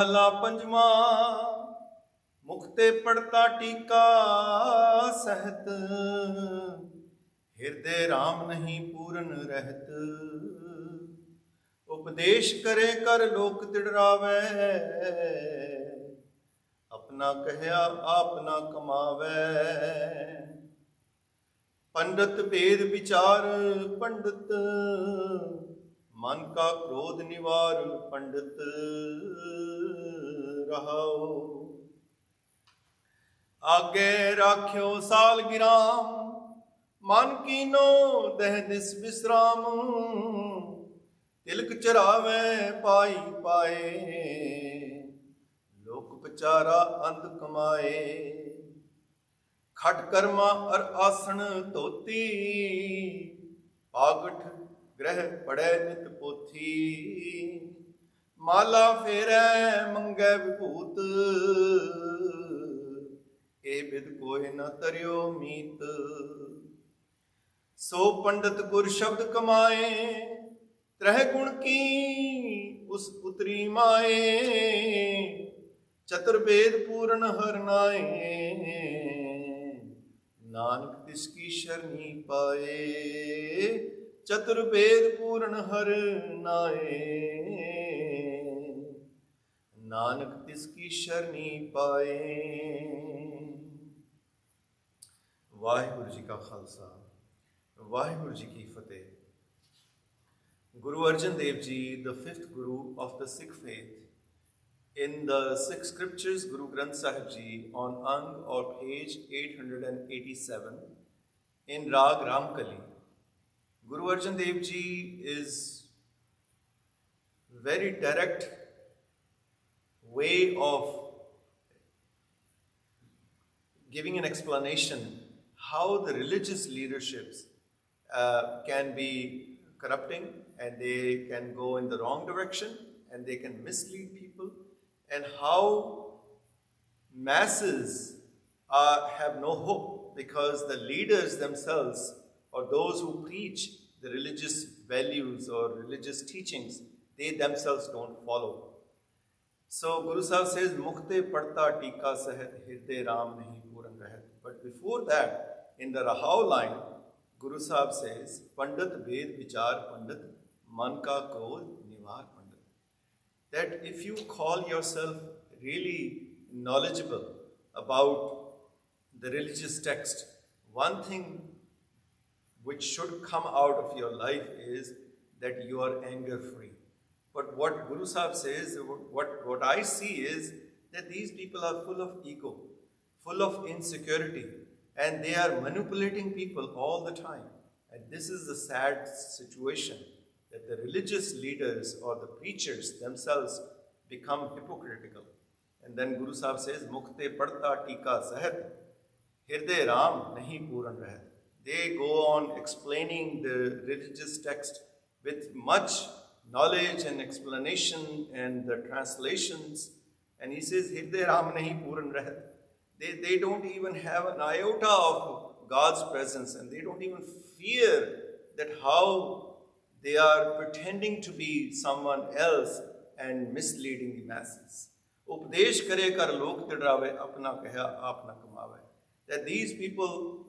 महला पंजवा। मुख ते पड़ता टीका सहत, हृदय राम नहीं पूरन रहत। उपदेश करे कर लोक तिड़रावै, अपना कहया आप ना कमावै। पंडित वेद विचार पंडित, मन का क्रोध निवार पंडित रहाओ। आगे राख्यो साल गिराम, मन कीनो दह दिस विश्राम। तिलक चरावे पाई पाए, लोक पचारा अंत कमाए। खट कर्मा अर आसन धोती, पागठ ग्रह पड़े नित पोथी। माला फेरै मंगै विभूत, ए बिद कोय न तरियो मीत। सो पंडित गुर शब्द कमाए, त्रह गुण की उस उतरी माए। चतुर्वेद पूर्ण हर नाए, नानक तिसकी शरणी पाए। चतुर्वेद पूर्ण हर नाए, नानक तिसकी शरणी पाए। वाहिगुरु जी का खालसा, वाहिगुरु जी की फतेह। Guru Arjan Dev Ji, the fifth Guru of the Sikh faith, in the Sikh scriptures, Guru Granth Sahib Ji, on Ang or page 887, in Rag Ramkali, Guru Arjan Dev Ji is very direct way of giving an explanation how the religious leaderships can be corrupting, and they can go in the wrong direction, and they can mislead people, and how masses have no hope because the leaders themselves, or those who preach the religious values or religious teachings, they themselves don't follow. So Guru Sahib says, Mukh Te Padta tika sahat, hriday Ram nahi puran rahat. But before that, in the Rahao line, Guru Sahib says, Pandit Ved Vichar Pandit, Man Ka Krodh Nivar Pandit. That if you call yourself really knowledgeable about the religious text, one thing which should come out of your life is that you are anger free. But what Guru Sahib says, what I see is that these people are full of ego, full of insecurity, and they are manipulating people all the time. And this is the sad situation, that the religious leaders or the preachers themselves become hypocritical. And then Guru Sahib says, Mukh Te Padta tika sahat, hriday Ram nahi puran rahat. They go on explaining the religious text with much knowledge and explanation and the translations. And he says, hriday Ram nahi puran rahat. They don't even have an iota of God's presence, and they don't even fear that how they are pretending to be someone else and misleading the masses. Upadesh kare kar lok tidrave, apna kahya aap na kamave. That these people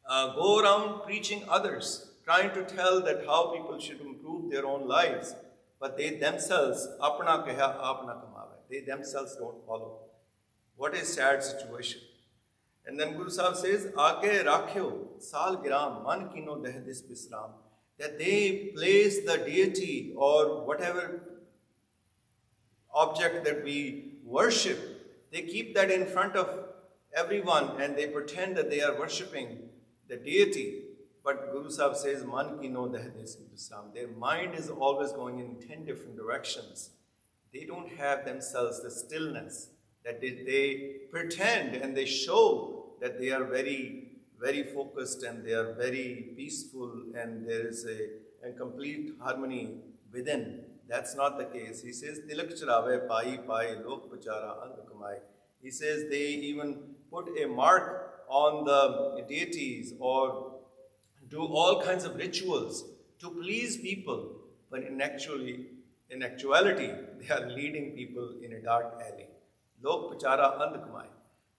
go around preaching others, trying to tell that how people should improve their own lives, but they themselves, apna kahya aap na kamave, they themselves don't follow. What a sad situation. And then Guru Sahib says, Aage rakhyo sal giram man kino deh dis bisram. That they place the deity or whatever object that we worship, they keep that in front of everyone and they pretend that they are worshipping the deity. But Guru Sahib says, man kino deh dis bisram. Their mind is always going in 10 different directions. They don't have themselves the stillness, that they pretend and they show that they are very, very focused and they are very peaceful and there is a complete harmony within. That's not the case. He says, Tilak charave pai pai lok pachara ant kamai. He says they even put a mark on the deities or do all kinds of rituals to please people, but in actuality, they are leading people in a dark alley. Lok pachara and kamaye.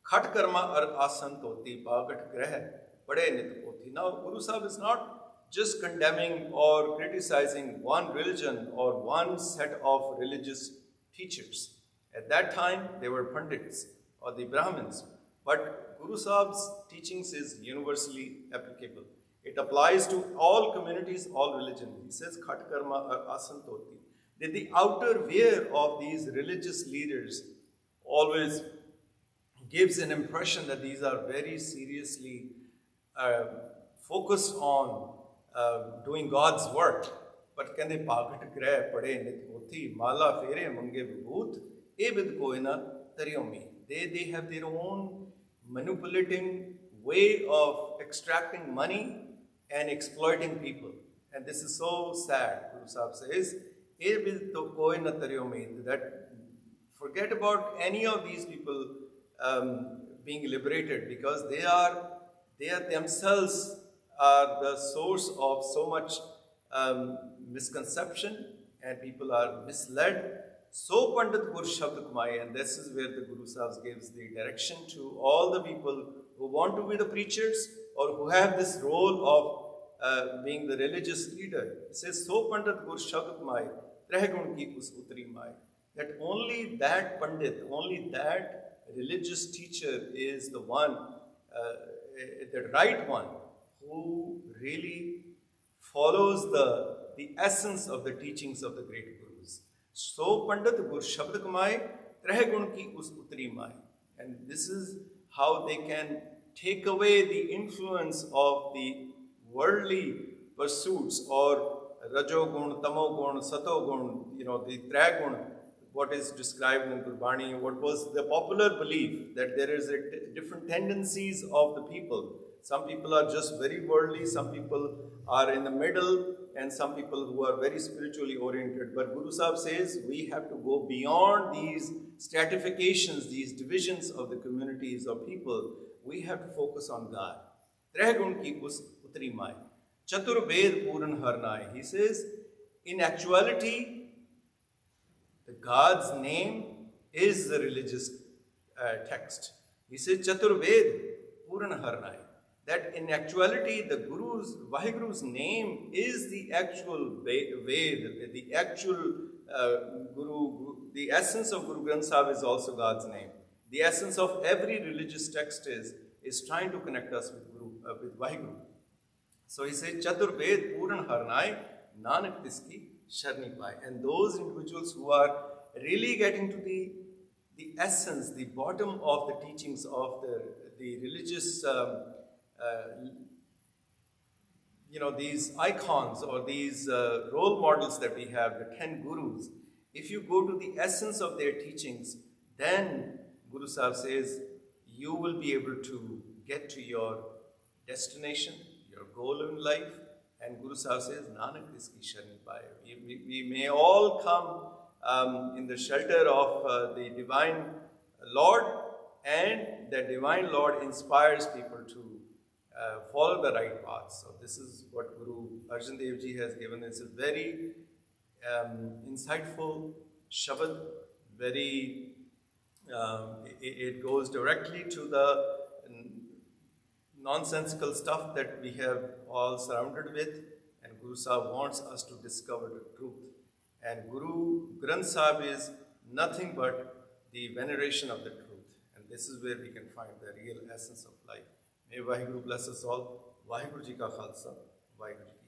Khat karma ar asan toti pagat grah bade nit pothi. Now, Guru Sahib is not just condemning or criticizing one religion or one set of religious teachers. At that time, they were Pandits or the Brahmins. But Guru Sahib's teachings is universally applicable. It applies to all communities, all religions. He says, Khat karma ar asantoti. That the outer wear of these religious leaders always gives an impression that these are very seriously focused on doing God's work. But can they pagat greh pade nit pothi mala fere mange vibhut e vid koina taryomi. They have their own manipulating way of extracting money and exploiting people. And this is so sad. Guru Sahib says, that forget about any of these people being liberated, because they are themselves are the source of so much misconception, and people are misled. So Pandit Gur Shabd Kamaye, and this is where the Guru Sahib gives the direction to all the people who want to be the preachers or who have this role of being the religious leader. It says, So Pandit Gur Shabd Kamaye, Treh Gun Ki Us Utri Maye. That only that Pandit, only that religious teacher is the one, the right one, who really follows the essence of the teachings of the great Gurus. So Pandit Gur Shabd Kamaye, Treh Gun Ki Us Utri Maye. And this is how they can take away the influence of the worldly pursuits, or Rajogun, Tamogun, Satogun, the Tragun, what is described in Gurbani, what was the popular belief that there is different tendencies of the people. Some people are just very worldly, some people are in the middle, and some people who are very spiritually oriented. But Guru Sahib says we have to go beyond these stratifications, these divisions of the communities of people. We have to focus on God. Treh gun ki us utri mai. Chatur Ved Puran Harnai. He says, in actuality, the God's name is the religious text. He says, Chatur Ved Puran Harnai. That in actuality, the Vaheguru's name is the actual Ved, the actual Guru, the essence of Guru Granth Sahib is also God's name. The essence of every religious text is trying to connect us with Vaheguru. So he says, Chatur Ved Puran Harnai, Nanak Tiski Sharni Pai. And those individuals who are really getting to the essence, the bottom of the teachings of the religious these icons or these role models that we have, the 10 gurus, if you go to the essence of their teachings, then Guru Sahib says you will be able to get to your destination, your goal in life. And Guru Sahib says, Nanak Iski Sharni Pai. We may all come in the shelter of the Divine Lord, and the Divine Lord inspires people to follow the right path. So this is what Guru Arjan Dev Ji has given. It's a very insightful shabad, very, it goes directly to the nonsensical stuff that we have all surrounded with, and Guru Sahib wants us to discover the truth. And Guru Granth Sahib is nothing but the veneration of the truth, and this is where we can find the real essence of life. May Vaheguru bless us all. Vaheguru Ji Ka Khalsa, Vaheguru Ji